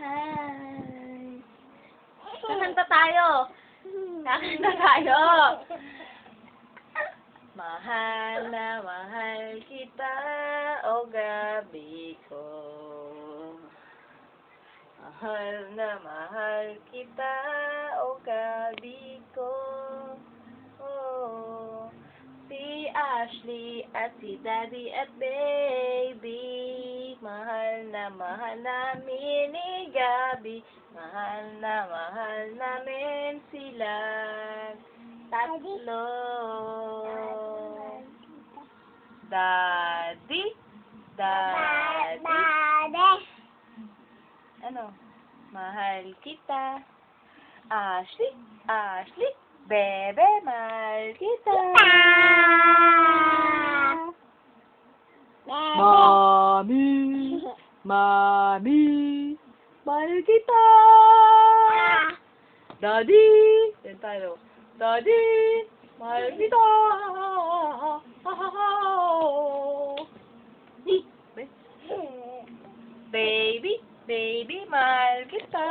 Hi. Kakanta tayo. Kakanta tayo. Mahal na mahal kita, o gabi ko. Mahal na mahal kita, o gabi ko. Oh, si Ashley at si Daddy at Baby, mahal na mahal namin ni Gabi. Mahal na mahal namin sila tatlo. Daddy, Daddy, ano? Mahal kita. Ashley, Ashley, Bebe, mahal kita. Mami, Mami, mahal kita. Daddy, yan tayo. Daddy, mahal kita. Baby, baby, mahal kita.